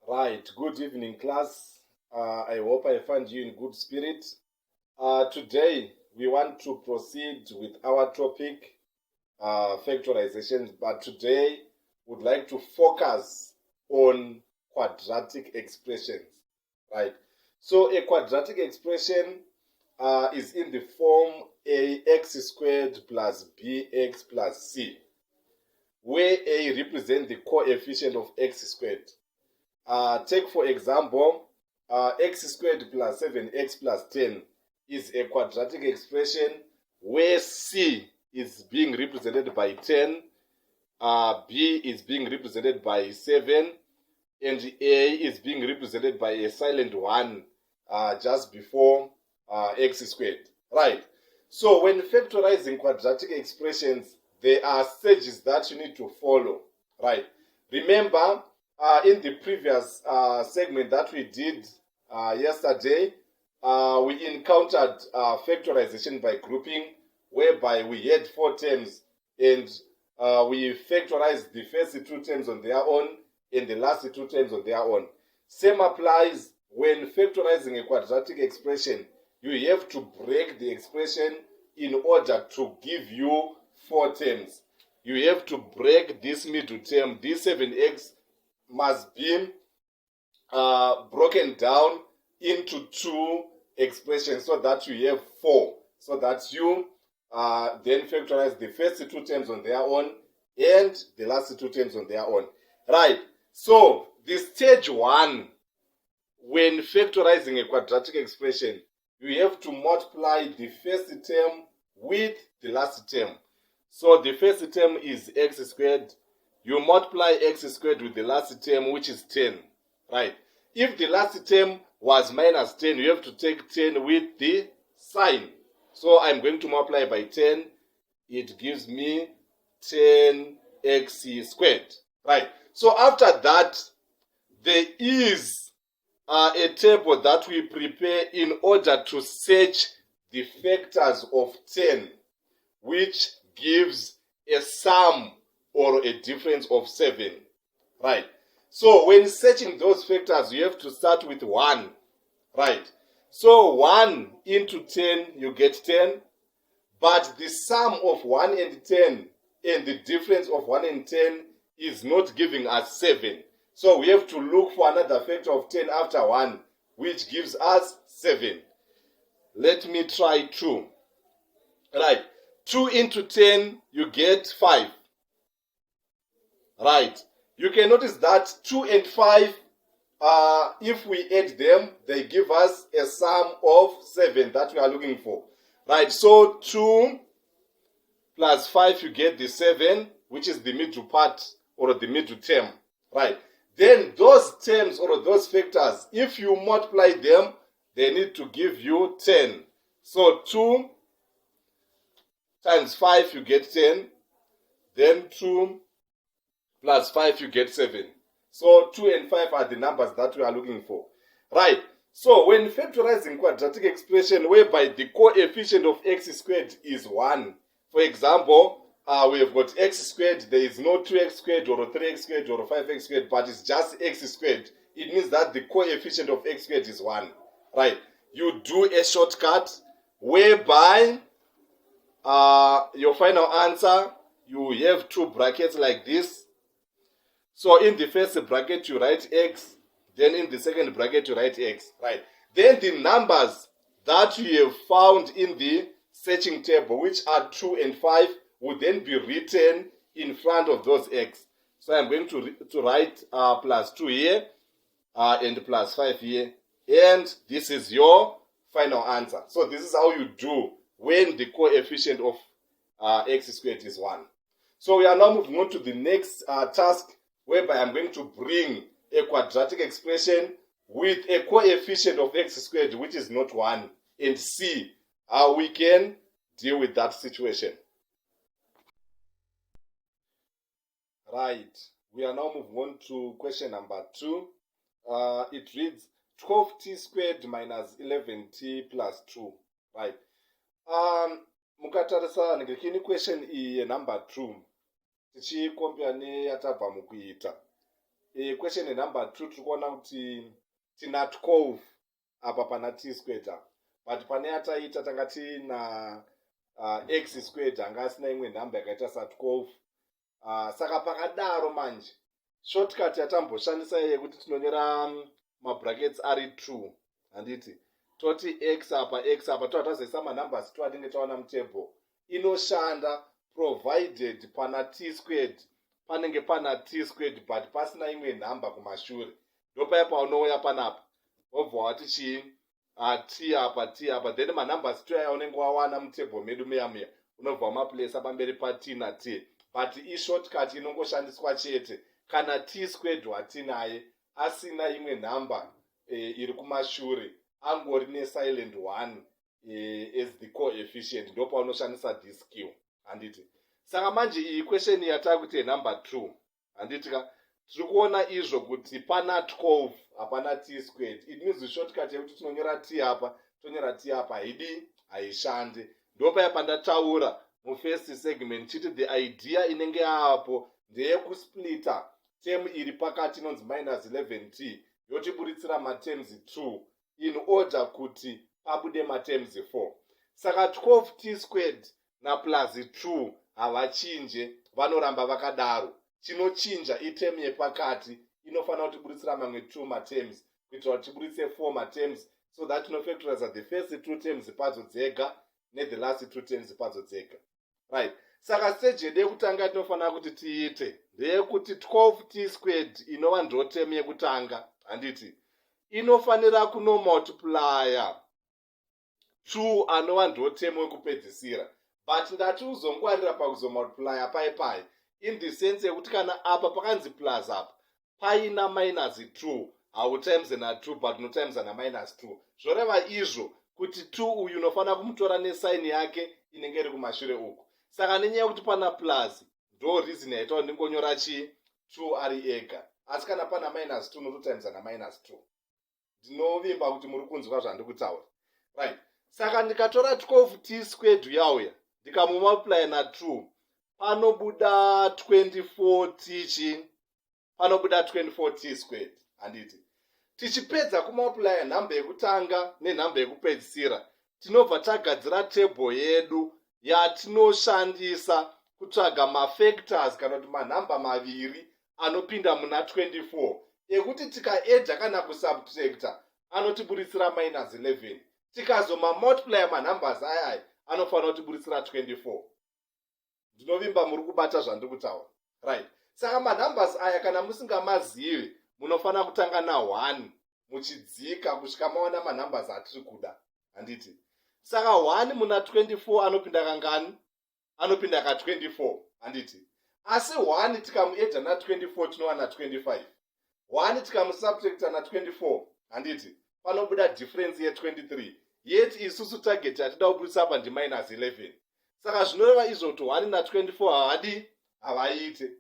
Right, good evening, class. I hope I find you in good spirit. Today, we want to proceed with our topic, factorization, but today, we'd like to focus on quadratic expressions, right? So, a quadratic expression is in the form ax squared plus bx plus c, where a represents the coefficient of x squared. Take for example, x squared plus 7x plus 10 is a quadratic expression where c is being represented by 10, b is being represented by 7, and a is being represented by a silent 1 just before x squared. Right. So when factorizing quadratic expressions, there are stages that you need to follow. Right. Remember, in the previous segment that we did yesterday, we encountered factorization by grouping, whereby we had 4 terms and we factorized the first 2 terms on their own and the last 2 terms on their own. Same applies when factorizing a quadratic expression. You have to break the expression in order to give you 4 terms. You have to break this middle term. This 7x must be broken down into 2 expressions so that you have 4. So that you then factorize the first 2 terms on their own and the last 2 terms on their own. Right. So the stage 1, when factorizing a quadratic expression, you have to multiply the first term with the last term. So the first term is x squared. You multiply x squared with the last term, which is 10. Right? If the last term was minus 10, you have to take 10 with the sign. So I'm going to multiply by 10. It gives me 10x squared. Right? So after that, there is a table that we prepare in order to search the factors of 10, which gives a sum or a difference of 7. Right? So when searching those factors, you have to start with 1. Right? So 1 into 10, you get 10. But the sum of 1 and 10 and the difference of 1 and 10 is not giving us 7. So we have to look for another factor of 10 after 1, which gives us 7. Let me try 2. Right. 2 into 10, you get 5. Right. You can notice that 2 and 5, if we add them, they give us a sum of 7 that we are looking for. Right. So 2 plus 5, you get the 7, which is the middle part or the middle term. Right. Then those terms or those factors, if you multiply them, they need to give you 10. So 2 times 5, you get 10. Then 2 plus 5, you get 7. So 2 and 5 are the numbers that we are looking for. Right. So when factorizing quadratic expression whereby the coefficient of x squared is 1, for example, we have got x squared, there is no 2x squared or 3x squared or 5x squared, but it's just x squared. It means that the coefficient of x squared is 1. Right. You do a shortcut whereby your final answer, you have 2 brackets like this. So in the first bracket, you write x. Then in the second bracket, you write x. Right. Then the numbers that you have found in the searching table, which are 2 and 5, will then be written in front of those x. So I'm going to write plus 2 here and plus 5 here. And this is your final answer. So this is how you do when the coefficient of x squared is 1. So we are now moving on to the next task, whereby I'm going to bring a quadratic expression with a coefficient of x squared which is not 1, and see how we can deal with that situation. Right. We are now moving on to question number 2. It reads 12t squared minus 11t plus 2. Right. Mukatarisa ngekini question iyi number 2. Tichikompare neyatabva mukuita. question number 2 tiri kuona kuti tina 12 apa pana t squared apa, but pane yataita tanga tina x squared anga asina imwe nhamba yakaita sa12. Saka pakadaro manje shortcut yatamboshandisa yekuti tinonyora mabrackets ari 2 handiti toti x apa totazoisa manumbers 2 atinge taona mutable inoshanda provided pana t squared panenge pana t squared but pasina imwe nhamba kumashure. Ndopaya paunouya panapa wobva wati chii t apa then manumbers 2 aya unenge wawana mutable medu meya unobva wamaplace pamberi pa t na t, but ishortcut inongoshandiswa chete kana t squared watinaye asina imwe nhamba iri kumashure angori nesilent 1 as the coefficient, ndopa unoshandisa this q handiti. Saka manje iyi question yatakuti number 2 handiti ka tiri kuona izvo kuti pana 12 hapana t squared. It means shortcut yekuti tinonyora t apa tonyora t apa haishande. Ndopaya pandataura mufirst segment chiti the idea inenge apo ndeyekusplita term iri pakati inonzi minus 11t yotiburitsira materms 2 in order kuti pabude materms 4. Saka 12t squared na plus 2 havachinje, vanoramba vakadaro. Chinochinja iterm yepakati inofanira kutiburitsira mamwe 2 materms kuitira kuti tiburitse 4 materms, so that tinofactorize the first 2 terms padzo dzega the last 2 terms padzo dzega. Right. Saka stage yekutanga tinofanira kuti tiite ndeyekuti 12t squared inova ndo term yekutanga handiti inofanira kunomultiplya 2 anova ndo term yekupedzisira, but ndati uzongwarira pakuzomultiplya pai in the sense yekuti kana apa pakanzi plus apa paina minus 2 hau times na 2 but no times na minus 2 zvoreva izvo kuti 2 uyu unofanira kumutora nesign yake inenge iri kumashure uku. Saka nenyaya yekuti pana plus ndo reason yaita kuti ndingonyora chi 2 ari ega, asi kana pana minus 2 nototimes na minus 2. Ndinovimba kuti muri kunzwa zvandiri kutaura. Right. Saka ndikatora 12t squared yauya ndikamumultiply na 2 panobuda 24t chi panobuda 24t squared handiti. Tichipedza kumultiply nhamba yekutanga nenhamba yekupedzisira tinobva tagadzira table yedu yatinoshandisa kutsvaga mafactors kana kuti manhamba maviri anopinda muna 24 ekuti tikaedha kana kusubtracta anotiburitsira minus 11. Tikazomamultiply manumbers aya anofanira kutiburitsira 24. Ndinovimba muri kubata zvandiri kutaura. Right. Saka manumbers aya kana musingamazivi munofanira kutanga na1 muchidzika kusvika maona manumbers atiri kuda handiti. Saka 1 muna 24 anopinda kangani? Anopinda ka 24 handiti. Asi 1 tikamuedha na 24 tinowana 25. 1 tikamusubtracta na 24 handiti panobuda difference ye 23. Yet isusu target yatida kuburisa apa ndi minus 11. Saka zvinoreva izvo kuti 1 na 24 havaite.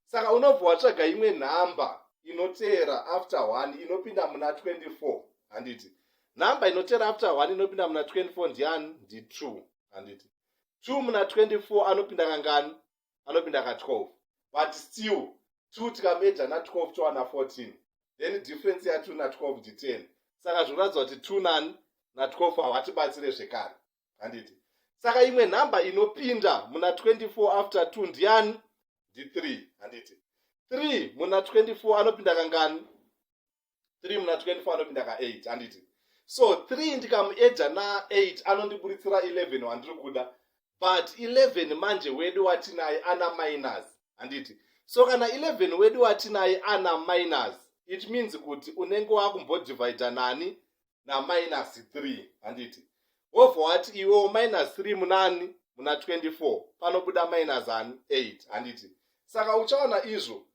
Saka unobva watsvaga imwe nhamba inoteera after 1 inopinda muna 24 handiti. Namba inoteera after 1 inopinda muna 24 ndiani? Ndi 2 handiti. 2 muna 24 anopinda kangani? Anopinda ka 12. But still 2 tikameja na 12 towana 14. Then difference ya 2 na 12 ndi 10. Saka zvinoratidza kuti 2 nani na 12 havatibatsire zvekare handiti. Saka imwe nhamba inopinda muna 24 after 2 ndiani? Ndi 3 handiti. 3 muna 24 anopinda kangani? 3 muna 24 anopinda ka 8 handiti. So 3 ndikamuedha na 8 anondiburitsira 11 wandiri kuda, but 11 manje wedu watinaye ana minus handiti. So kana 11 wedu watinaye ana minus, it means kuti unenge wakumbodivide nani na minus 3 handiti. Wobva wati iwo minus 3 munani? Muna 24 panobuda minus 8 handiti. Saka uchaona izvo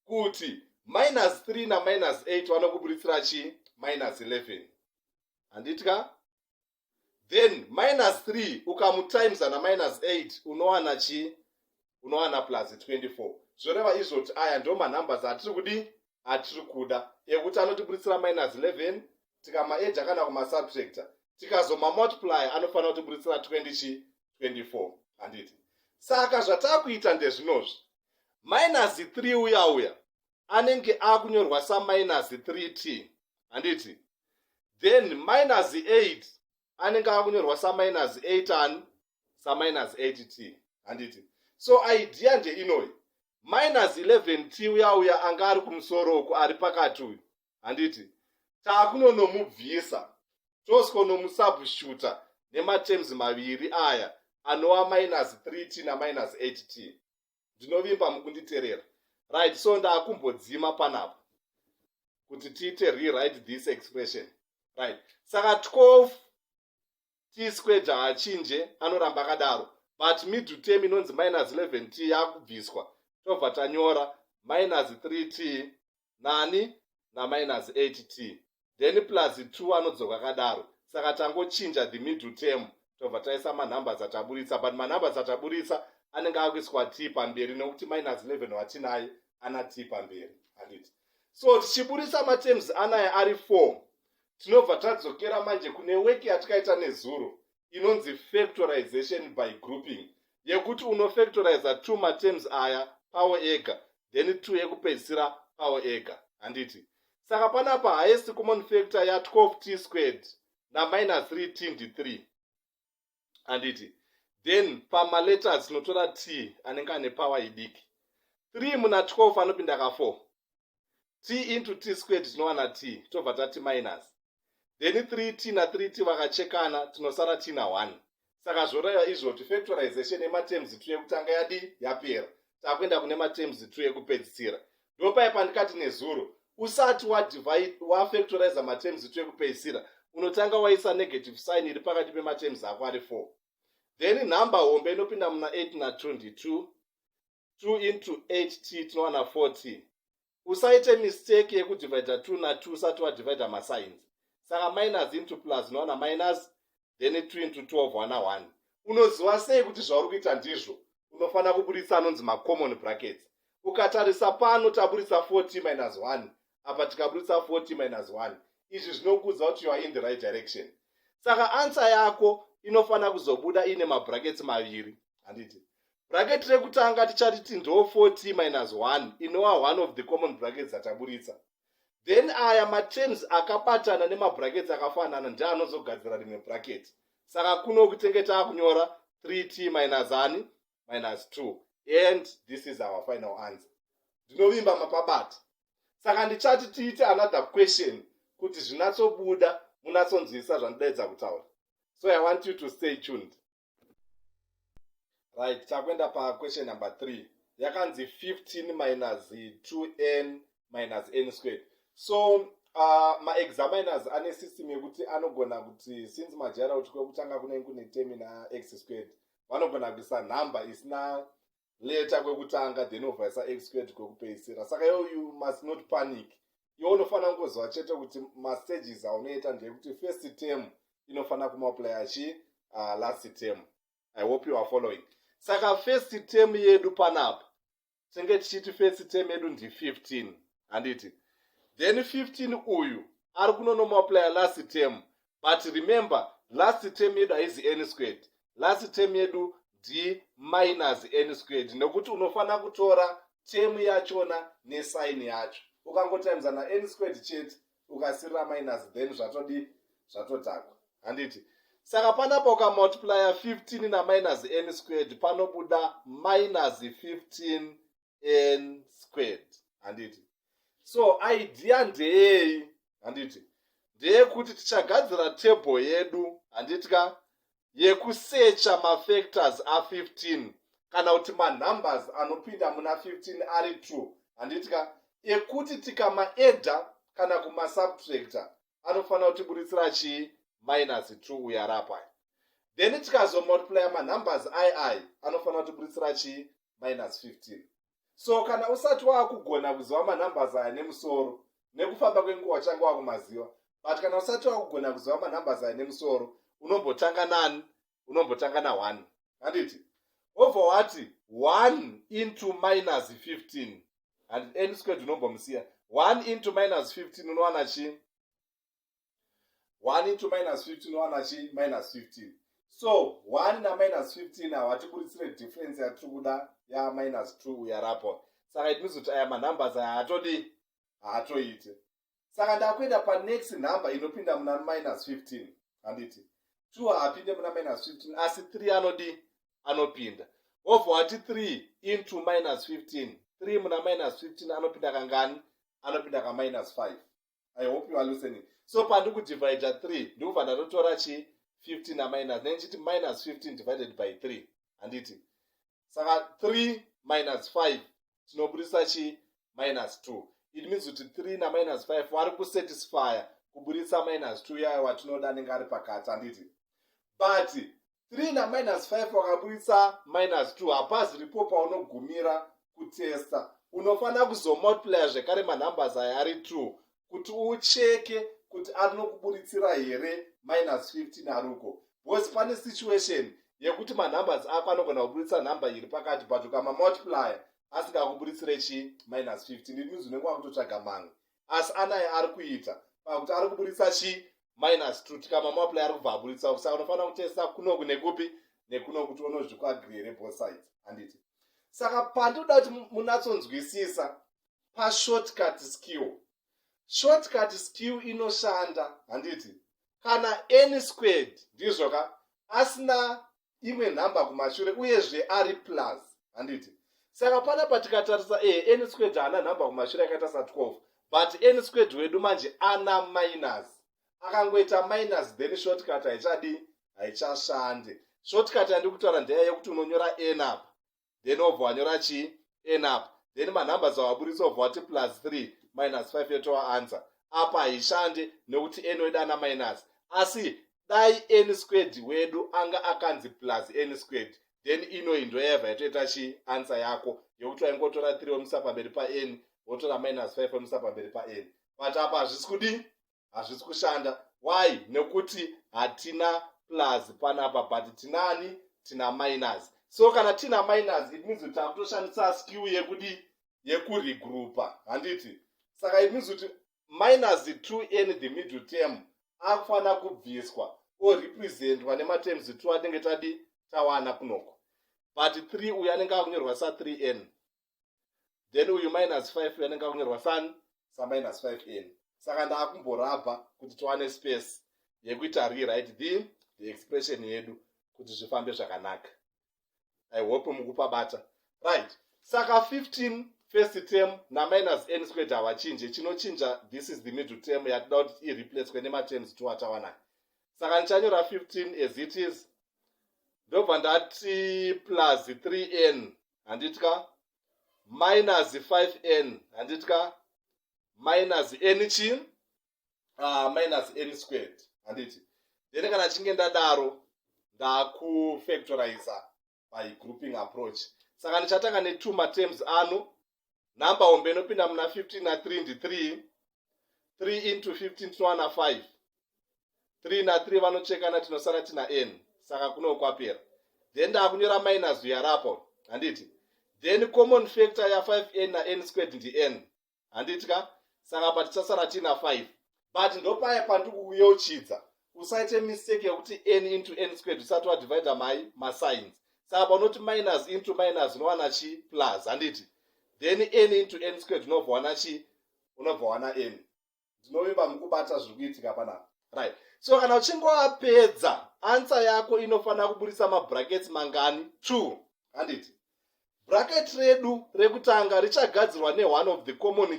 kuti minus 3 na minus 8 vanokuburitsira chi? Minus 11 handiti ka? Then minus 3 ukamutimes na minus 8 unowana chi? Unowana plus 24. Zvoreva izvo kuti aya ndo manumbers atiri kudi? Atiri kuda ekuti anotiburitsira minus 11 tikamaedha kana kumasubtracta tikazomamultiply anofanira kutiburitsira 20 chi? 24 handiti. Saka zvatakuita ndezvinozvi minus 3 uya anenge akunyorwa saminus 3t handiti. Then minus 8 anenge akunyorwa saminus 8 and saminus 8t handiti. So idea nje inoyi, minus 11t uya anga ari kumusoro uku ari pakati uyu handiti, takunonomubvisa tosikonomusubstituta nematerms maviri aya anova minus 3t na minus 8t. Ndinovimba mukunditeerera, right? So ndakumbodzima panapa kuti tiite rewrite this expression, right? Saka 12t squared haachinje, anoramba akadaro, but middle term inonzi minus 11t yakubviswa, tobva tanyora minus 3t nani na minus 8t, then plus 2 anodzoka akadaro. Saka tangochinja the middle term, tobva taisa manumbers ataburitsa, but manumbers ataburitsa anenge akuiswa t pamberi nekuti minus 11 watinaye ana t pamberi handiti. So tichiburisa matems anaya ari 4, tinobva tadzokera manje kune weki yatikaita nezuro inonzi factorization by grouping, yekuti unofactorize 2 matems aya pawo ega, then 2 yekupedzisira pawo ega handiti. Saka panapa highest common factor ya 12t squared na minus 3t ndi 3 handiti. Then pamaletters tinotora t anenge ane power idiki. 3 muna 12 anopinda ka 4, t into t squared tinowana t, tobva tati minus, then 3t na 3t vakachekana tinosara t na 1. Saka zvoreva izvo kuti factorization yematerms 2 yekutanga yadi yapera, takuenda kune matems 2 yekupedzisira. Ndopaipa ndikati nezuro, usati wafactorize matems 2 yekupedzisira unotanga waisa negative sign iri pakati pematerms ako ari 4. Then number hombe inopinda muna 8 na 22, 2 into 8t tinowana 4t. Usaite mistake yekudivide 2 na 2 usati wadivide masigns. Saka minus into plus unowana minus, then 2 into 12 wana 1. Unoziva sei kuti zvauri kuita ndizvo? Unofana kuburitsa anonzi common brackets. Ukatarisa pano taburitsa 4t minus 1, apa tikaburitsa 4t minus 1. Izvi zvinokudza kuti you are in the right direction. Saka answer yako inofana kuzobuda ine mabrackets maviri handiti. Bracket rekutanga tichati ndo 4t minus 1 inova one of the common brackets dzataburitsa. Then aya matems akabatana nemabrackets akafanana ndi anozogadzira rimwe bracket. Saka kuno kutenge takunyora 3t minus 1 minus 2, and this is our final answer. Ndinovimba mapabata. Saka ndichati tiite another question kuti zvinatsobuda munatsonzwisa zvandidaidza kutaura. So I want you to stay tuned. Right, takwenda pa question number 3. Yakanzi 15 minus 2n minus n squared. So ma-examiners ane system yekuti anogona kuti since majara kuti kwekutanga kune term na x squared, vanogona kuisa number isina letter kwekutanga then ovhaisa x squared kwekupedzisira. Saka you must not panic. Iwe unofana kungoziva chete kuti ma-stages aunoita ndeyekuti first term inofana kumultiply chi last term. I hope you are following. Saka first term yedu panapa tinge tichiti first term yedu ndi 15 handiti. Then 15 uyu ari kunonomultiply last term, but remember last term yedu haizi n squared, last term yedu ndi minus n squared, nekuti unofana kutora term yachona nesign yacho. Ukangotimes na n squared chete ukasirira minus, then zvatotakwa handiti. Saka panapa ukamultiply 15 na minus n squared panobuda minus 15n squared handiti. So idea ndeyei handiti, ndeyekuti tichagadzira table yedu handitika yekusecha mafactors a15 kana kuti manumbers anopinda muna 15 ari true handitika, ekuti tikamaedha kana kumasubtracta anofana kutiburitsira chi minus 2 uyarapa. Then tikazomultiply manumbers ai anofana kutiburitsira chi minus 15. So kana usati wakugona kuziva manumbers aya nemusoro, nekufamba kwenguva change wakumaziva, but kana usati wakugona kuziva manumbers aya nemusoro, unombotanga nani? Unombotanga na 1 handiti. Obva wati 1 into minus 15 and n squared unombomusiya. 1 into minus 15 unowana chi? 1 into minus 15 unowana chi? Minus 15. So 1 na minus 15 awatiburitsire difference yatiri kuda ya minus 2 uyarapo. saka it means kuti aya manumbers aya haatoite. Saka ndakuenda panext number inopinda muna minus 15. Handiti 2 haapinde muna minus 15 asi 3 anopinda. Obva wati 3 into minus 15. 3 muna minus 15 anopinda kangani? Anopinda ka minus 5. I hope you are listening. So pandi kudivide 3 ndikubva ndatotora 15 na minus. Nechiti minus 15 divided by 3. Handiti. Saka 3 minus 5 tinobudisa minus 2. It means kuti 3 na minus 5 vari kusatisfy kubudisa minus 2 yayo watinoda anenge ari pakati. Handiti. But 3 na minus 5 wakabudisa minus 2 hapazi ripo paunogumira kutesta. Unofana kuzomultiply zvekare manumbers aya ari 2 kuti ucheke kuti anokubuditsira here minus 15 aruko. Because pane situation yekuti manumbers ako anogona kubuditsa number iri pakati but ukamamultiply asingakubuditsire minus 15. It means unenge wakutotsvaga mamwe. Asi anaye ari kuita pakuti ari kubuditsa minus 2 tikamamultiply ari kubva abuditsa. Saka unofana kutesta kunoku nekupi nekuno kuti unozvikwagrire both sides. Handiti. Saka pandoda kuti munatsonzwisisa pa shortcut skill. Shortcut skill inoshanda. Handiti. Kana n squared ndizvo asina imwe number kumashure uyezve ari plus. Handiti. Saka panapa tikatarisa n squared haana number kumashure yakaita sa 12 but n squared wedu manje ana minus. Akangoita minus then shortcut haichashande. Shortcut yandikutaura ndeya yekuti unonyora n up then obva wanyora n up then manumbers awabudisa obva wati plus 3 minus 5 yotova answer. Apa haishande nekuti n wedu ana minus. Asi dai n squared wedu anga akanzi plus n squared then ino ndoyabva yatoita answer yako yekuti waingotora 3 womisa pamberi pa n wotora minus 5 womisa pamberi pa n. But apa hazvisi kushanda. Why? Nekuti hatina plus panapa but tina minus. So kana tina minus it means kuti takutoshandisa skill yekuregroupa. Handiti. Saka it means kuti minus 2n the middle term akufana kubviswa or representwa nematerms 2 atinenge tawana kunoko. But 3 uyu anenge akunyorwa sa 3n. Then uyu minus 5 uyu anenge akunyorwa sa minus 5n. Saka ndakumborabha kuti tiwane space yekuita rewrite the expression yedu kuti zvifambe zvakanaka. I hope mukupabata. Right. Saka 15 first term na minus n squared havachinje. Chinochinja this is the middle term yatida kuti ireplace nematerms 2 atawana. Saka nichanyora 15 as it is. Ndobva ndati plus 3n. Handitka minus 5n. Handitka minus n minus n squared. Handiti. Then kana chinge ndadaro ndakufactorize by grouping approach. Saka ndichatanga ne2 materms ano. Number ombe inopinda muna 15 na 3 ndi 3. 3 into 15 tinowana 5. 3 na 3 vanochekana tinosara tina n. Saka kuno kwapera. Then ndakunyora minus yarapo. Handiti. Then common factor ya 5n na n squared ndi n. Handitika. Saka patichasara tina 5. But ndopaya pandikuyeuchidza usaite mistake yekuti n into n squared usati wadivide masigns. Saka panoti minus into minus unowana plus. Handiti. Then n into n squared unobva wana n. Ndinovimba mukubata zviri kuitika panapa. Right. So kana uchinge wapedza answer yako inofana kubudisa mabrackets mangani 2. Handiti. Bracket redu rekutanga richagadzirwa one of the common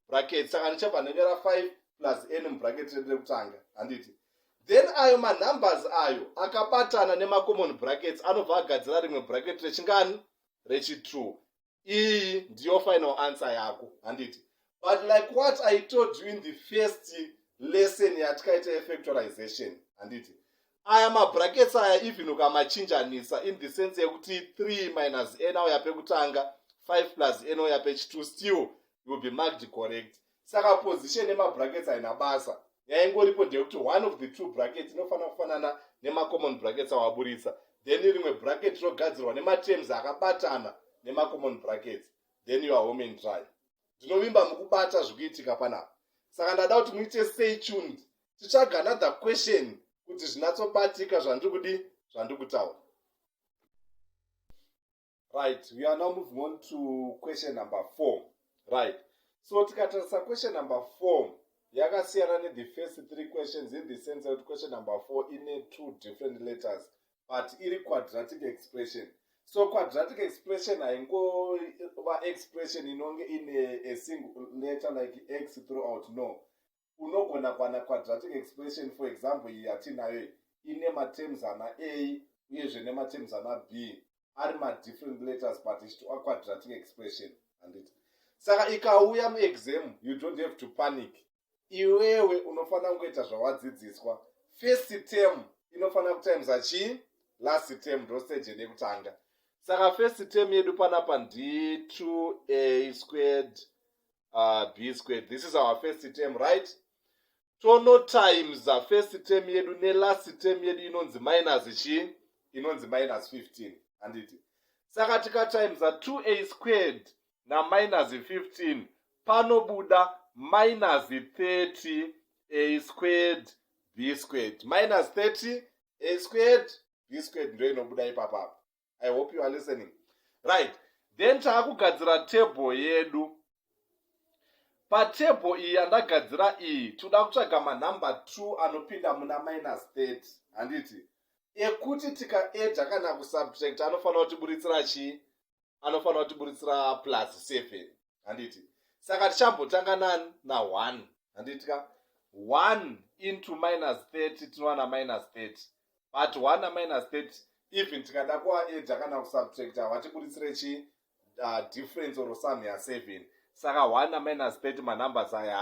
brackets. Saka ndichabva ndanyora 5 plus n mubracket redu rekutanga. Handiti. Then ayo manumbers ayo akabatana nemacommon brackets anobva agadzira rimwe bracket rechingani rechi2. Iyi ndiyo final answer yako. Handiti. But like what I told you in the first lesson yatikaita factorization. Handiti. Aya mabrackets aya even ukamachinjanisa in the sense yekuti 3 minus n auya pekutanga 5 plus n auya pechi2 still will be marked correct. Saka position yemabrackets aina basa. Yaingoripo ndeyekuti one of the two brackets inofana kufanana nemacommon brackets awaburitsa. Then rimwe bracket rogadzirwa nematerms akabatana nemacommon brackets. Then you are home and dry. Ndinovimba mukubata zvikuitika panapa. Saka ndada kuti muite stay tuned. Tichaga another question kuti zvinatsobatika zvandikutaura. Right, we are now moving on to question number 4. Right, so tikatarisa question number 4 yakasiyana ne the first 3 questions in the sense that question number 4 ine 2 different letters but iri quadratic expression. So quadratic expression haingova expression inonge ine a single letter like x throughout. No, unogona kuwana quadratic expression, for example yatinayo ine matems ana a uyezve nematems ana b ari different letters but ichitwa quadratic expression. Handiti saka ikauya muexam you don't have to panic. Iwewe unofanira kungoita zvawadzidziswa. First term inofanira kutimesa chii, last term ndo stage yekutanga. Saka first term yedu panapa ndi 2a squared b squared. This is our first term, right? Tono times first term yedu ne last term yedu inonzi minus chii, inonzi minus 15. Handiti saka tika times 2a squared na minus 15 panobuda minus 30 a squared b squared. Minus 30 a squared b squared ndo inobuda ipapa. I hope you are listening. Right, then taakugadzira table yedu. Patable iyi yandagadzira iyi toda kutsvaga manumber 2 anopinda muna minus 30. Handiti ekuti tikaedha kana kusubtract anofanira kutiburitsira chii, anofanira kutiburitsira plus 7. Handiti saka tichambotanga nani na 1. Handitika 1 into minus 30 tinowana minus 30 but 1 na minus 30 even tikada kuaedha kana kusubtract hawatiburitsire chii, difference or sum ya 7. Saka 1 na minus 30 manumbers aya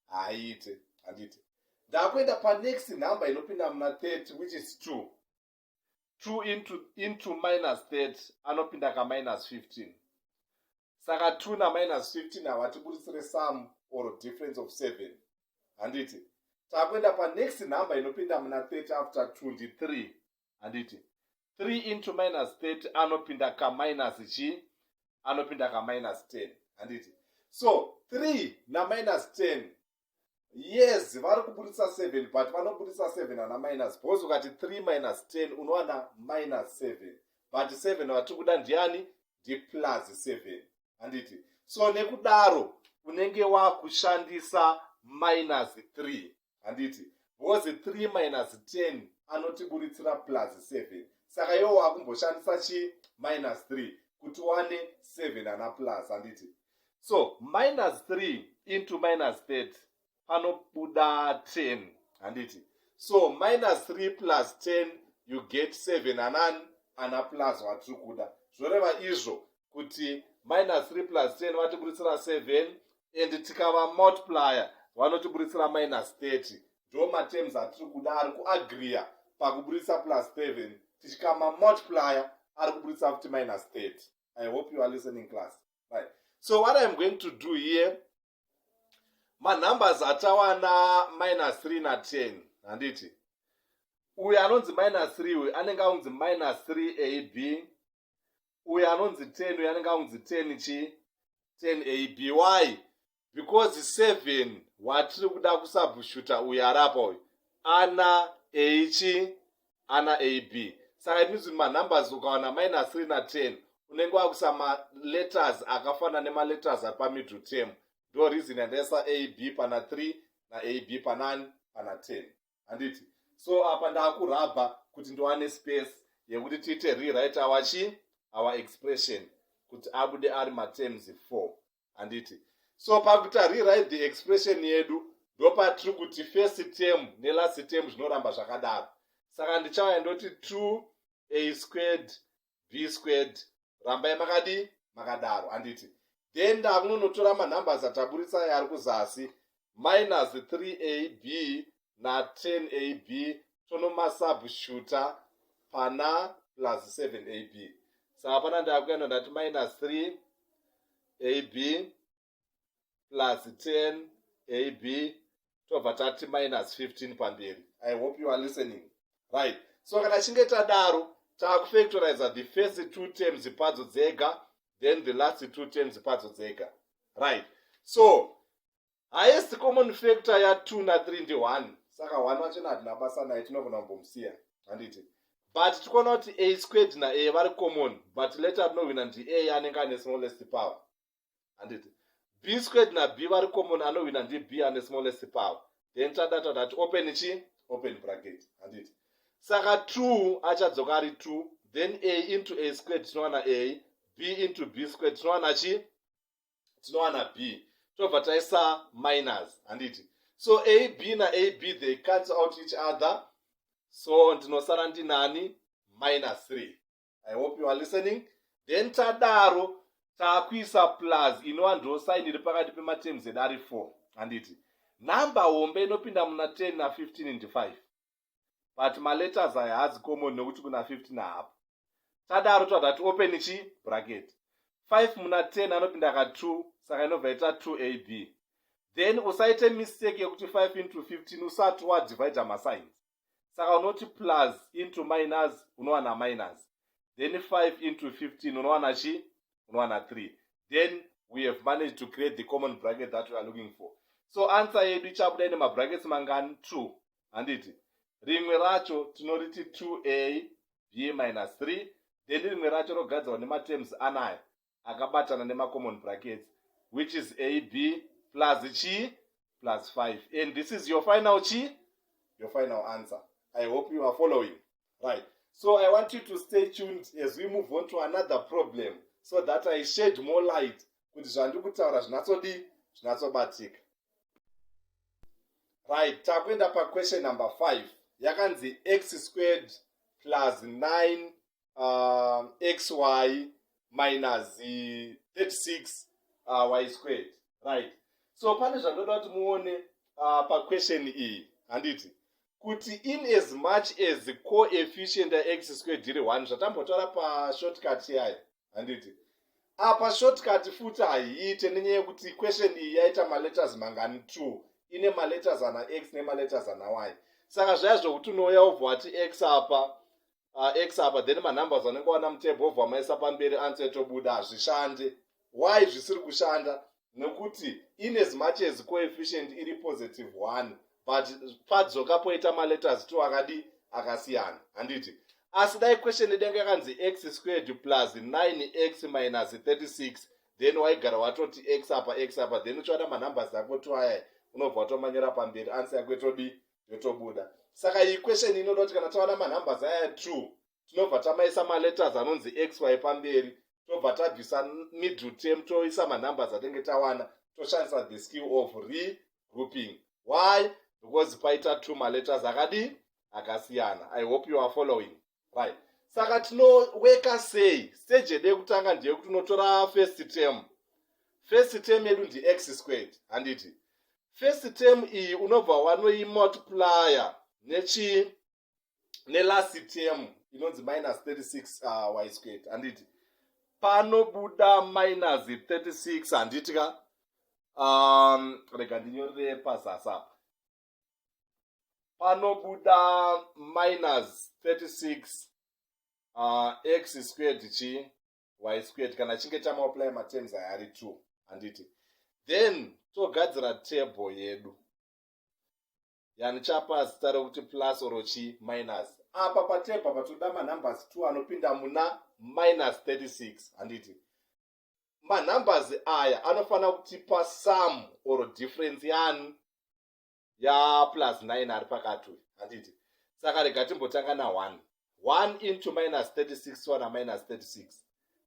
haaite. Handiti ndakuenda panext number inopinda muna 30 which is 2. 2 into minus 30 anopinda ka minus 15. Saka 2 na minus 15 hawatiburitsire sum or difference of 7. Handiti takuenda panext number inopinda muna 30 after 2 ndi 3. Handiti 3 into minus 30 anopinda ka minus chii, anopinda ka minus 10. Handiti so 3 na minus 10, yes vari kuburitsa 7 but vanoburitsa 7 ana minus because ukati 3 minus 10 unowana minus 7 but 7 vatiri kuda ndiani, ndi plus 7. Handiti so nekudaro unenge wakushandisa minus 3. Handiti because 3 minus 10 anotiburitsira plus 7 saka iwo wakumboshandisa chi minus 3 kuti wane 7 ana plus. Handiti so minus 3 into minus 30 panobuda 10. Handiti so minus 3 plus 10 you get 7 anani ana plus watiri kuda. Zvoreva izvo kuti minus 3 plus 10 vatiburitsira 7 and tikava multiplier vanotiburitsira minus 30. Ndo matems atiri kuda ari kuagreea pakuburitsa plus 7 tichikama multiplier ari kuburitsa futi minus 30. I hope you are listening class. Right, so what I'm going to do here, manumbers atawana minus 3 na 10. Handiti uyu anonzi minus 3 uyu anenge aunzi minus 3ab, uyu anonzi 10 uyu anenge aunzi 10 chi 10ab. Why? Because 7 watiri kuda kusubstituta uyu arapa uyu ana a chi ana ab. Saka it means manumbers ukawana minus 3 na 10 unenge wakuisa maletters akafana nemaletters apamiddle term. Ndo reason yandaisa ab pana 3 na ab panani pana 10. Handiti so apa ndakurabha kuti ndowane space yekuti tiite rewrite our expression kuti abude ari matems 4. Handiti so pakuita rewrite the expression yedu ndopatiri kuti first term ne last term zvinoramba zvakadaro. Saka ndichauya ndoti 2a squared b squared rambai makadi makadaro. Handiti then ndakunonotora manumbers ataburitsa yari kuzasi minus 3ab na 10ab tonomasubstituta pana plus 7ab. Saka pana ndakuenda ndati minus 3ab plus 10ab tobva tati minus 15 pamberi. I hope you are listening. Right, so kana chinge tadaro takufactorize the first 2 terms padzo dzega then the last 2 terms padzo dzega. Right, so highest common factor ya 2 na 3 ndi 1. Saka 1 wachona hatina basa naye tinogona kumbomusiya. Handiti but tikuona kuti a squared na-a vari common, but later tinowina ndi a anenge ane smallest power. Handiti b squared na-b vari common, anowina ndi b ane smallest power. Then tadata that open chi open bracket. Handiti saka 2 achadzoka ari 2, then a into a squared tinowana a, b into b squared tinowana chi tinowana b, tobva taisa minus. Handiti so a b na a b they cancel out each other, so ndinosara ndinani -3. I hope you are listening. Then tadaro takuisa plus inova ndo sign iri pakati pematerms edu ari 4. Handiti number hombe inopinda muna 10 na 15 ndi 5, but maletters aya hazi common nekuti kuna 15 hapo. Tadaro tadati open chi bracket 5 muna 10 anopinda ka 2, saka inobva ita 2ab. Then usaite mistake yekuti 5 into 15 usati wa divide masigns, saka unoti plus into minus unowana minus, then 5 into 15 unowana chi unowana 3. Then we have managed to create the common bracket that we are looking for. So answer yedu ichabuda ine mabrackets mangani 2. Handiti rimwe racho tinoriti 2a b minus 3, then rimwe racho rogadzwa nematerms anaya akabatana nemacommon brackets, which is ab plus chi plus 5. And this is your final chi, your final answer. I hope you are following. Right. So I want you to stay tuned as we move on to another problem, so that I shed more light kuti zvandiri kutaura zvinatsobatika. Right, takuenda pa question number 5. Yakanzi x squared plus 9 xy minus 36 y squared. Right. So pane zvandoda kuti muone pa question iyi. Handiti kuti in as much as the coefficient ya x squared iri 1, zvatambotaura pa shortcut yayo. Handiti apa shortcut futi haiite nenyaya yekuti question iyi yaita maletters mangani 2, ine maletters ana x nemaletters ana y. Saka zvaya zvokuti unouya ubva wati x apa then manumbers anenge wana mutable ubva maisa pamberi answer itobuda, hazvishande. Why zvisiri kushanda? Nekuti in as much as coefficient iri positive 1, but padzoka poita maletters 2 akasiyana. Handiti asi dai question idenge yakanzi x squared plus 9x minus 36, then waigara watoti x apa, then uchiwana manumbers ako 2 aya unobva watomanyira pamberi answer yako yotobuda. Saka iyi question inoda kuti kana tawana manumbers aya 2 tinobva tamaisa maletters anonzi xy pamberi, tobva tabvisa middle term toisa manumbers atenge tawana, toshandisa the skill of regrouping. Why? Because paita 2 maletters akasiyana. I hope you are following. Right. Saka tinoweka sei? Stage yedu yekutanga ndiye kuti unotora first term. First term yedu ndi x squared. Handiti first term iyi unobva wanoimultiplier nelast term inonzi minus 36 y squared. Handiti panobuda minus 36. Handiti ka rega ndinyorere pasasa. Panobuda minus 36 x squared chi y squared kana chinge tamultiply materms aya ari 2. Handiti then togadzira table yedu yanichapa zita rekuti plus or chi minus. Apa patable patoda manumbers 2 anopinda muna minus 36. Handiti manumbers aya anofana kutipa sum or difference ya plus 9 ari pakati. Handiti saka rega timbotanga na 1 into minus 36 wana minus 36,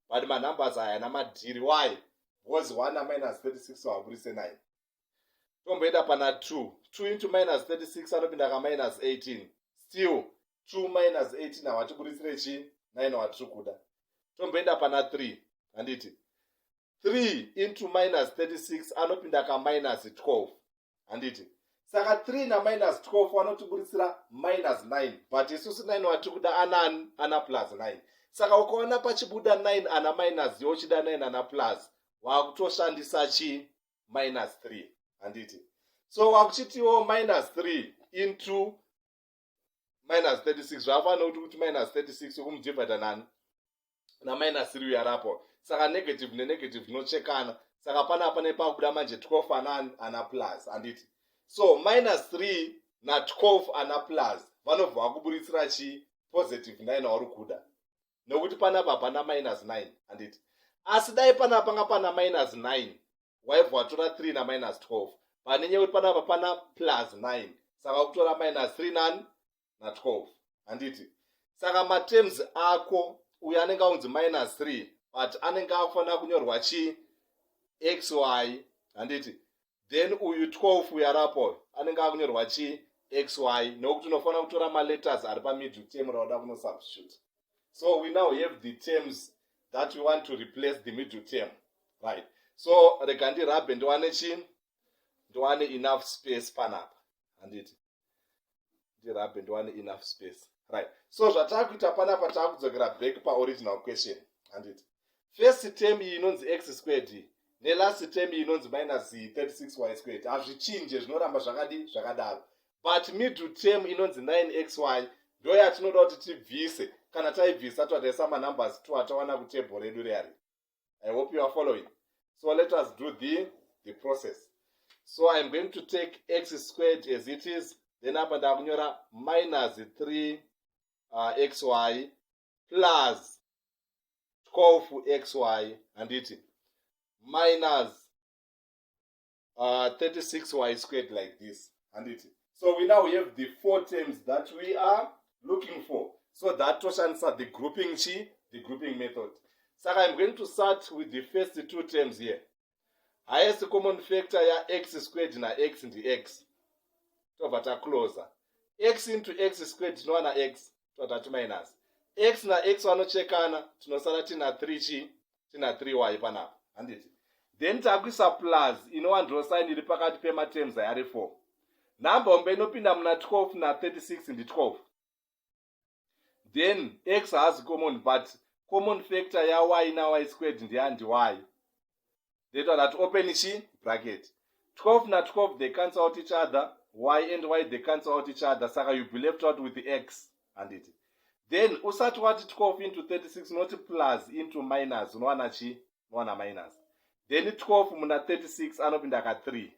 but manumbers aya namadhiri. Why? Because 1 na minus 36 waburise 9. Tomboenda pana 2 into minus 36 anopinda ka minus 18, still 2 minus 18 awatiburisire chi 9 watiri kuda. Tomboenda pana 3. Handiti 3 into minus 36 anopinda ka minus 12. Handiti saka 3 na minus 12 wanotiburisira minus 9, but isusu 9 watiri kuda ana plus 9. Saka ukaona pachibuda 9 ana minus yochida 9 ana plus, wakutoshandisa chi minus 3. Handiti so wakuchitiwo minus 3 into minus 36 zvafana kuti minus 36 yokumudivhaida na minus 3 yarapo. Saka negative nenegative zvinochekana, saka panapa nepakubuda manje 12 ana plus. Handiti so minus 3 na 12 ana plus vanobva vakuburitsira chi positive 9 wauri kuda, nokuti panapa hapana minus 9 handiti. Asi dai panapa panga pana minus 9 waibva watora 3 na minus 12, panenye kuti panapa pana plus 9, saka kutora minus 3 nani na 12 handiti. Saka matems ako uyu anenge aunzi minus 3 but anenge afanira kunyorwa chi xy handiti. Then uyu 12 uyu arapo anenge akunyorwa chi xy, nokuti unofanira kutora maletters ari pamiddle term rauda kuno substitute. So we now have the terms that we want to replace the middle term, right? So rega ndirabhe ndiwane chi, ndiwane enough space panapa handiti, ndirabhe ndiwane enough space, right? So zvatakuita panapa takudzokera back paoriginal question handiti. First term iyi inonzi x squared nelast term iyi inonzi minus 36y squared hazvichinje, zvinoramba zvakadi zvakadaro, but middle term inonzi 9xy ndo yatinoda kuti tibvise. Kana taibvisa tataisa manumbers 2 atawana kutable redu reari. I hope you are following. So let us do the process. So I'm going to take x squared as it is, then apa ndakunyora minus 3xy plus 12xy handiti minus 36y squared like this handiti. So we now have the 4 terms that we are looking for. So that toshandisa the grouping method. So I'm going to start with the first 2 terms here. Highest common factor ya x squared na x ndi x. Tobva tacloser. X into x squared tinowana x, totati minus. X na x vanochekana, tinosara tina 3 chi, tina 3y panapa handiti. Then takuisa plus inova draw sign iri pakati pema terms ayari 4. Number ombe inopinda muna 12 na 36 ndi 12. Then x has common, but common factor ya y na y squared ndi y. They do that open ichi bracket. 12 na 12 they cancel out each other, y and y they cancel out each other, saka you'll be left out with the x and it. Then usati wati 12 into 36 not plus into minus, unowana chi, unowana minus. Then 12 muna 36 anopinda ka 3.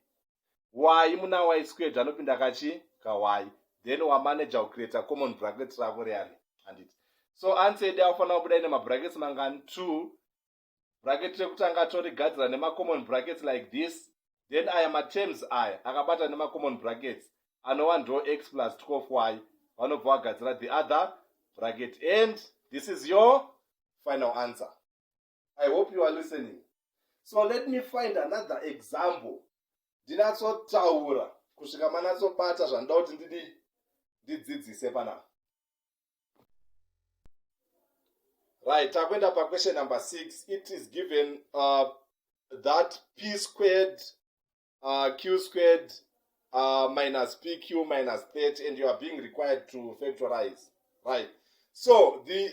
Y muna y squared anopinda ka chi, ka y. Then wa manager will create a common bracket rako reali and it. So answer ide afana kubuda ine ma brackets mangani 2. Bracket rekutanga tori gadzira nema common brackets like this. Then aya ma terms aya akabata nema common brackets. Anova ndo x plus 12y. Vanobva vagadzira the other bracket. And this is your final answer. I hope you are listening. So let me find another example. Ndinatsotaura kusvika manatsobata zvandoda kuti ndidzidzise panapa. Right, takwenda pa question number 6. It is given that p squared q squared minus pq minus 30, and you are being required to factorize. Right. So the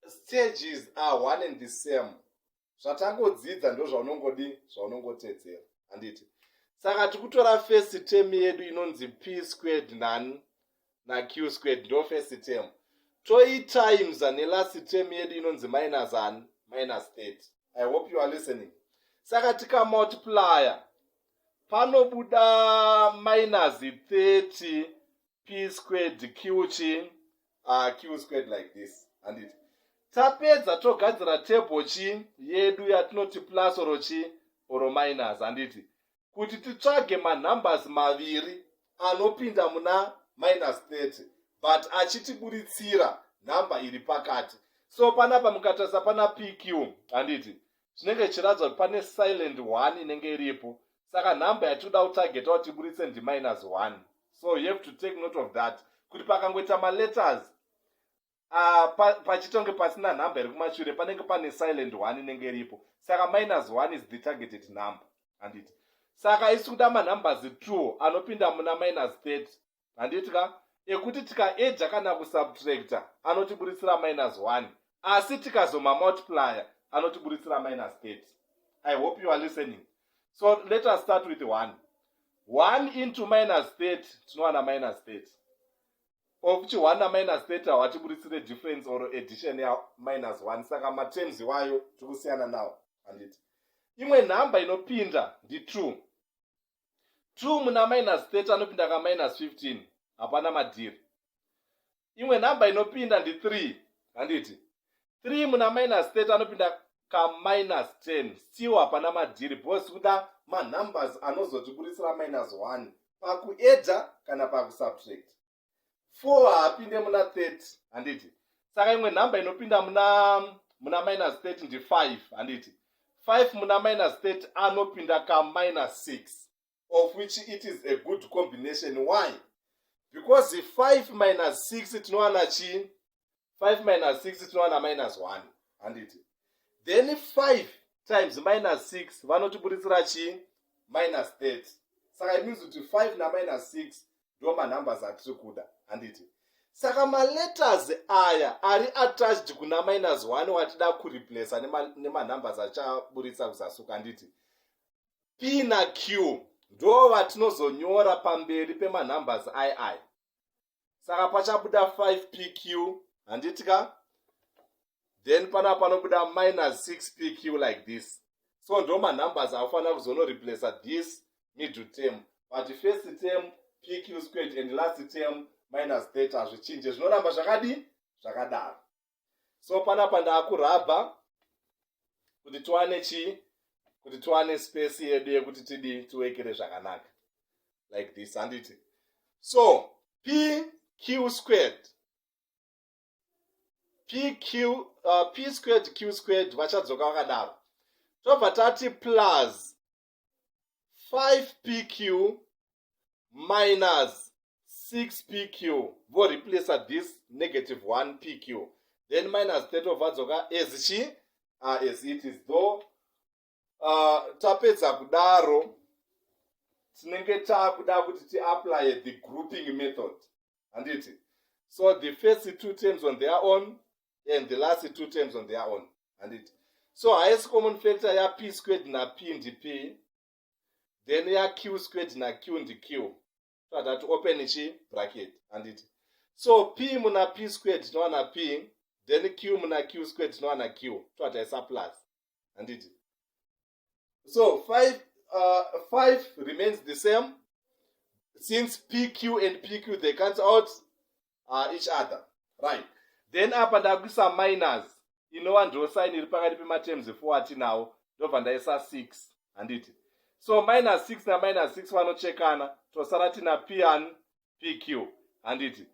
stages are one and the same. Zvatangodzidza ndo zvaunongodi zvaunongotedzera handiti. Saka tikutora first term yedu inonzi p squared na q squared ndo first term. Toi times nelast term yedu inonzi minus 30. I hope you are listening. Saka tika multiplier panobuda minus 30 p squared q squared like this handiti. Tapedza togadzira table chi yedu yatinoti plus oro chi oro minus handiti, kuti titsvage manumbers maviri anopinda muna minus 30 but achitiburitsira number iri pakati. So panapa mukatarisa pana pq handiti, zvinenge chiratidza kuti pane silent 1 inenge iripo, saka number yatinoda kutargeta kuti tiburitse ndi minus 1. So you have to take note of that, kuti pakangoita ma letters pachitonge pasina number iri kumashure panenge pane silent 1 inenge iripo, saka minus 1 is the targeted number handiti. Saka isi kuda manumbers 2 anopinda muna minus 30 handiti ka, ekuti tikaedza kana kusubtracta anotiburitsira minus 1, asi tikazoma multiplier anotiburitsira minus 30. I hope you are listening. So let us start with 1. 1 into minus 30 tinowana minus 30. Of which 1 na minus 30 hawatiburitsire difference or addition ya minus 1, saka materms wayo tikusiyana nawo handiti. Imwe number inopinda ndi 2. 2 muna minus 30 anopinda ka minus 15, hapana madhiri. imwe namba inopinda ndi 3 handiti 3 muna minus 30 anopinda ka minus 10 still hapana madhiri because kuda manumbers anozotiburisira minus 1 pakuedha kana pakusubtract 4 haapinde muna 30 handiti saka imwe namba inopinda muna minus 30 ndi 5 handiti 5 muna minus 30 anopinda ka minus 6 of which it is a good combination. Why? Because 5 minus 6 tinowana chi 5 minus 6 tinowana minus 1 handiti then 5 times minus 6 vanotiburisira chi minus 30 saka it means kuti 5 na minus 6 ndo manumbers atiri kuda handiti saka maletters aya ari attached kuna minus 1 watida kureplace nemanumbers achaburitsa kuzasuka handiti p na q ndo vatinozonyora pamberi pemanumbers ai saka pachabuda 5pq handitika then pana panobuda minus 6pq like this so ndo manumbers afanira kuzonoreplace this middle term but first term pq squared and last term minus 30 hazvichinje zvinoramba zvakadi zvakadaro so panapa ndaakurabha kuti tiwane chi kuti tiwane space yedu yekuti tidi tiwekere zvakanaka like this handiti so pq squared p squared q squared vachadzoka vakadaro tobva tati plus 5pq minus 6pq vo replace this negative 1pq then minus 30 vadzoka as chi as it is though tapedza kudaro tinenge takuda kuti tiapply the grouping method handiti so the first two terms on their own and the last two terms on their own handiti so highest common factor ya p squared na p ndi p then ya q squared na q ndi q so that open chi bracket handiti so p muna p squared tinowana p then q muna q squared tinowana q so that is a plus handiti so 5 remains the same since pq and pq they cancel out each other right then apa ndakuisa minus inova ndo sign iri pakati pematerms 4 atinawo ndobva ndaisa 6 handiti so minus 6 na minus 6 vanochekana tosara tina p and pq handiti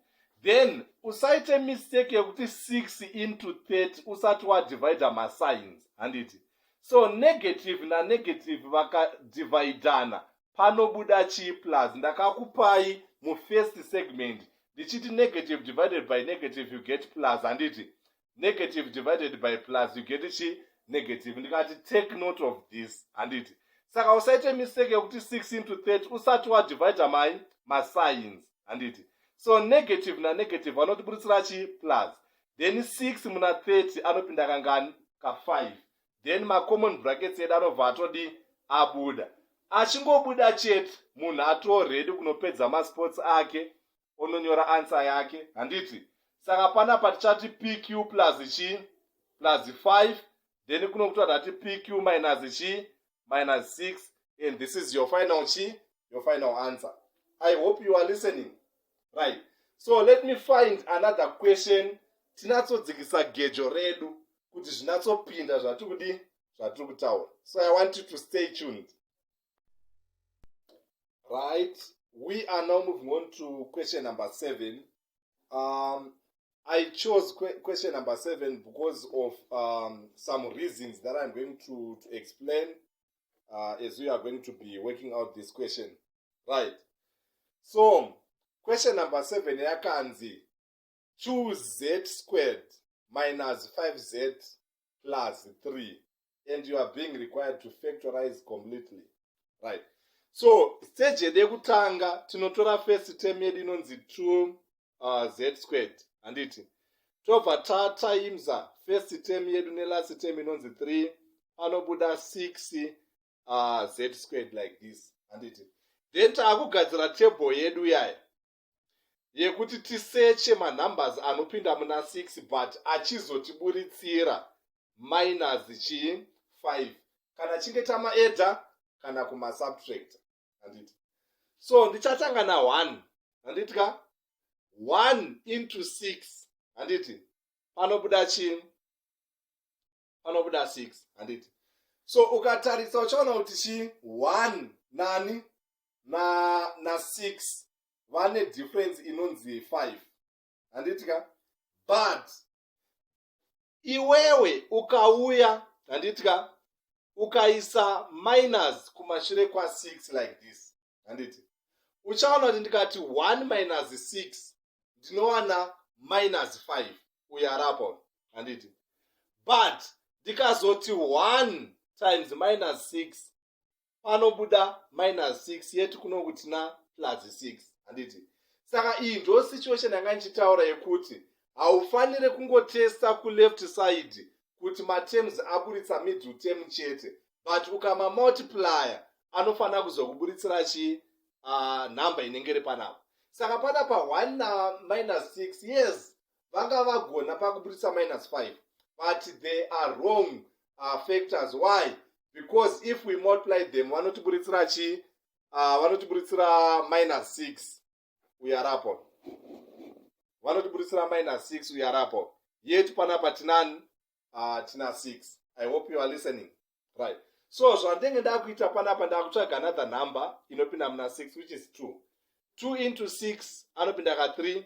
then usaite mistake yekuti 6 into 30 usati wadivida masigns handiti so negative na negative vakadividana panobuda chi plus ndakakupai mufirst segment ndichiti negative divided by negative you get plus handiti negative divided by plus you get chi negative ndikati take note of this handiti saka usaite mistake yekuti 6 into 30 usati wadivida masigns handiti so negative na negative vanotiburisira chi plus then 6 muna 30 anopinda kangani ka 5 then macommon brackets edu anobva atodi abuda achingobuda chete munhu atoredi kunopedza masports ake ononyora answer yake handiti saka panapa tichati pq plus chi plus 5 then kunokuti ati pq minus chi minus 6 and this is your final chi your final answer. I hope you are listening right. So let me find another question tinatsodzikisa gejo redu kuti zvinatsopinda zvatiri kutaura. So I want you to stay tuned. Right, we are now moving on to question number 7. I chose question number 7 because of some reasons that I'm going to explain as we are going to be working out this question. Right, so question number 7 yakanzi 2z squared minus 5z plus 3 and you are being required to factorize completely. Right, so stage yekutanga tinotora first term yedu inonzi 2z squared handiti tobva tatimesa first term yedu nelast term inonzi 3 anobuda 6 z squared like this handiti then taakugadzira table yedu yaya yekuti tiseche manumbers anopinda muna 6 but achizotiburitsira minus chi 5 kana chinge tamaedha kana kumasubtract handiti so ndichatanga na 1 handitika 1 into 6 handiti panobuda chini, panobuda 6 handiti. So ukatarisa uchaona kuti chi 1 nani na 6 vane difference inonzi 5 handitika. But iwewe ukauya handitika ukaisa minus kumashure kwa 6 like this handiti, uchaona kuti ndikati 1 minus 6 ndinowana minus 5 uyarapo handiti. But ndikazoti 1 times minus 6 panobuda minus 6 yetu kunokuti na plus 6 handiti. Saka iyi ndo situation yanga nchitaura yekuti haufanire kungotesta ku left side kuti materms aburitsa middle term chete, but ukama multiplier anofana kuzokuburitsira chi number inenge iri panapo. Saka panapa 1 na minus 6 yes vanga vagona pakuburitsa minus 5, but they are wrong factors. Why? Because if we multiply them vanotiburitsira chi vanotiburitsira minus 6 uyarapo, vanotiburitsira minus 6 uyarapo, yetu panapa tinani tina 6. I hope you are listening, right? So zvandenge ndakuita panapa ndakutsvaga another number inopinda muna 6 which is 2. 2 into 6 anopinda ka 3.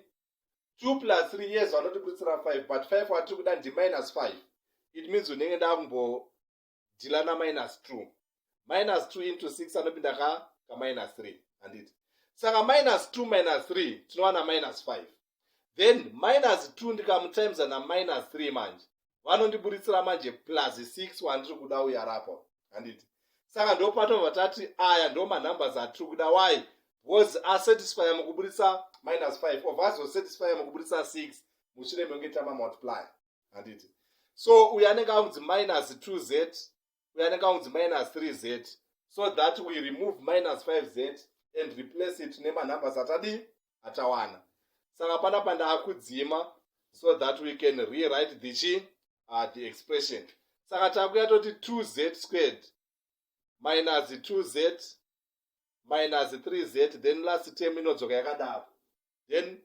2 plus 3 yes vanotiburitsira 5, but 5 watiri kuda ndi minus 5. It means unenge ndakumbodhila na minus 2. Minus 2 into 6 anopinda ka minus 3 handiti. Saka minus 2 minus 3 tinowana minus 5. Then minus 2 ndikamutimesa na minus 3 manje vanondiburitsira manje plus 6 wandiri kuda uyarapo handiti. Saka ndo patobva tati aya ndo manumbers atiri kuda. Why? Because asatisfy mukuburitsa minus 5 of azosatisfy mukuburitsa 6 mushure menge tama multiply handiti. So uyanenge aunzi minus 2z, uyanenge aunzi minus 3z, so that we remove minus 5z and replace it nemanumbers atawana. Saka panapa ndakudzima so that we can rewrite the expression. Saka takuya toti 2z squared minus 2z minus 3z, then last term inodzoka yakadaro. Then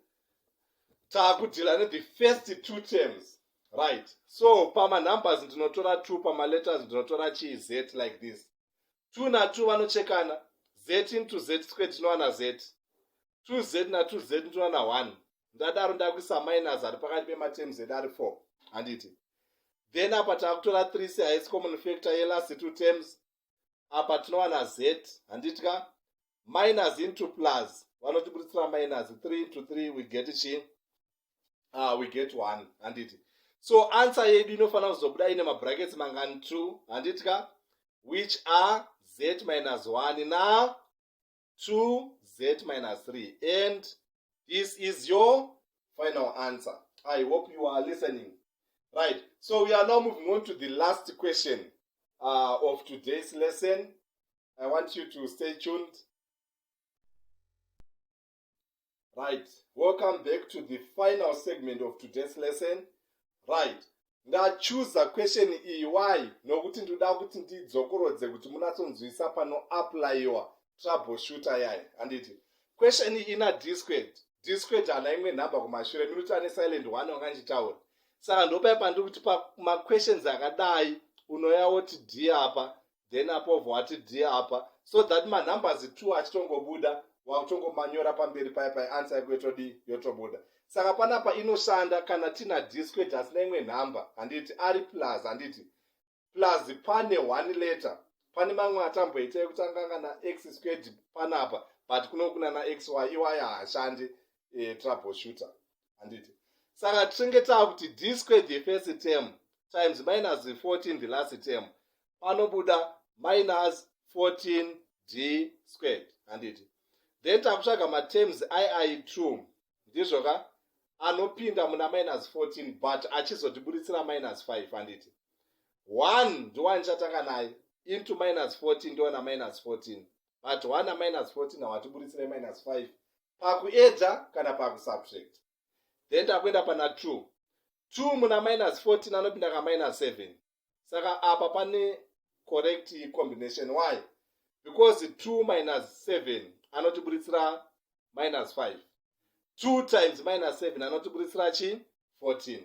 takudhila the first two terms, right? So pama numbers ndinotora 2, pama letters ndinotora chi z like this. 2 na 2 vanochekana, z into z squared tinowana z, 2z na 2z tinowana 1. Ndadaro ndakuisa minus ari pakati pematerms z ari 4 handiti. Then apa takutora 3 se highest common factor ye last two terms, apa tinowana z handitika, minus into plus vanotiburitsira minus 3 into 3 we get chi we get 1 handiti. So answer yedu inofanira kuzobuda ine mabrackets mangani 2 handitika, which are z minus 1 na 2z minus 3, and this is your final answer. I hope you are listening, right? So we are now moving on to the last question of today's lesson. I want you to stay tuned. Right, welcome back to the final segment of today's lesson. Right, ndachuza question iyi. Why? Nokuti ndoda kuti ndidzokorodze kuti munatsonzwisa pano applyiwa troubleshooter yayi handiti. Question iyi ina d squared hana imwe number kumashure, minuti ane silent 1 wanganjitaura. Saka ndopaipa ndikuti pa questions akadai unoya woti d apa, then apa obva wati d apa, so that ma numbers 2 achitongobuda wakutongomanyora pamberi paipai answer yako yotobuda. Saka panapa inoshanda kana tina d squared asina imwe number handiti ari plus handiti. Plus pane 1 letter, pane mamwe atamboita ekutanga na x squared panapa, but kunokuna na xy iwaya hashandi troubleshooter handiti. Saka tinenge takuti d squared the first term times minus 14 the last term panobuda minus 14d squared handiti. Then takutsvaga materms ii2 ndizvoka anopinda muna minus 14 but achizotiburitsira minus 5 handiti. 1 ndowanichatanga naye into minus 14 ndowona minus 14, but 1 na minus 14 hawatiburitsire minus 5 pakuedza kana pakusubtract. Then takuenda pana 2 muna minus 14 anopinda ka minus 7. Saka apa pane correct combination. Why? Because 2 minus 7 anotiburitsira minus 5. 2 times minus 7 anotiburisira chi 14.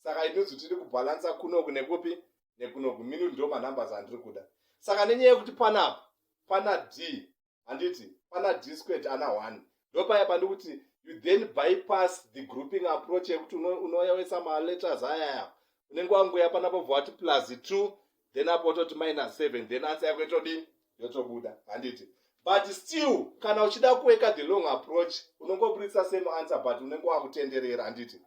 Saka inonzi tiri kubalansa kunoku nekupi nekunoku. Minu ndo manumbers andiri kuda. Saka nenyaya yekuti panapa pana d, handiti pana d squared ana 1, ndopaya pandikuti you then bypass the grouping approach yekuti unoyawesa maletters ayaya, unenge wangoya panapa bvati plus 2 then apo toti minus 7 then answer yako yotobuda, handiti. But still kana uchida kuweka the long approach unongoburitsa same answer but unenge wakutenderera, handiti.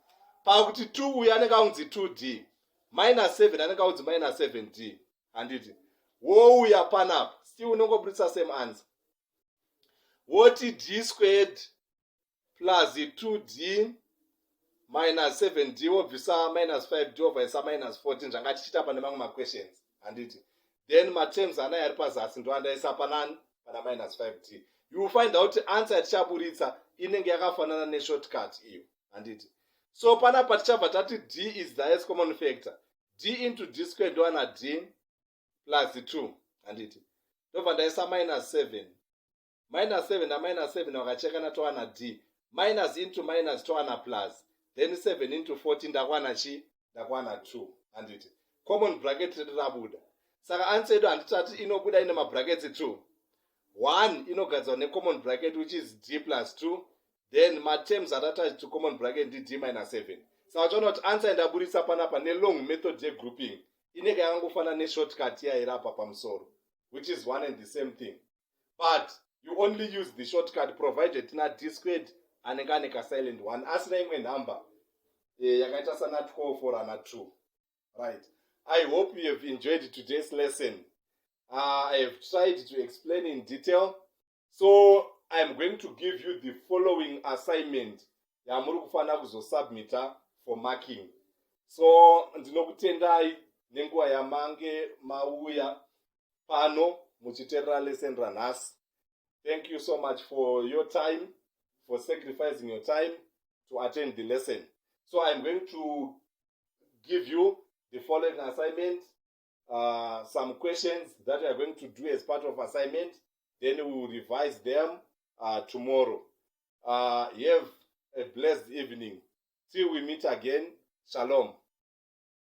Pakuti 2 uya anenge aunzi 2d minus 7 anenge aunzi minus 7d, handiti. Wouya panapa still unongoburitsa same answer. Woti d squared plus 2d minus 7d wobvisa minus 5d wobvisa minus 14 zvanga tichita pane mamwe questions, handiti. Then materms anaya ari pazasi ndo andaisa panani pana minus 5d. You will find out answer yatichaburitsa inenge yakafanana neshortcut iyo, handiti. So panapa tichabva tati d is the highest common factor. D into d squared ndowana d plus 2, handiti. Ndobva ndaisa minus 7. Minus 7 na minus 7 wakachekana towana d. Minus into minus towana plus. Then 7 into 14 ndakwana chi? Ndakwana 2, handiti. Common bracket rabuda. Saka answer yedu handitati inobuda ine mabrackets 2. 1 inogadzwa necommon bracket which is d plus 2. Then materms attached to common bracket d minus 7. Saka tiona kuti answer ndaburisa panapa nelong method yegrouping inenge yakangofana neshortcut yairapa pamusoro, which is one and the same thing. But you only use the shortcut provided tina d squared anenge ane ka silent 1 asina imwe number yakaita sana 12 or ana 2. Right. I hope you have enjoyed today's lesson. I have tried to explain in detail. So I am going to give you the following assignment yamuri kufana kuzosubmita for marking. So ndinokutendai nenguva yamange mauya pano muchiteerera lesson ranhasi. Thank you so much for your time, for sacrificing your time to attend the lesson. So I am going to give you the following assignment, some questions that we are going to do as part of assignment. Then we will revise them tomorrow. Have a blessed evening. Till we meet again. Shalom.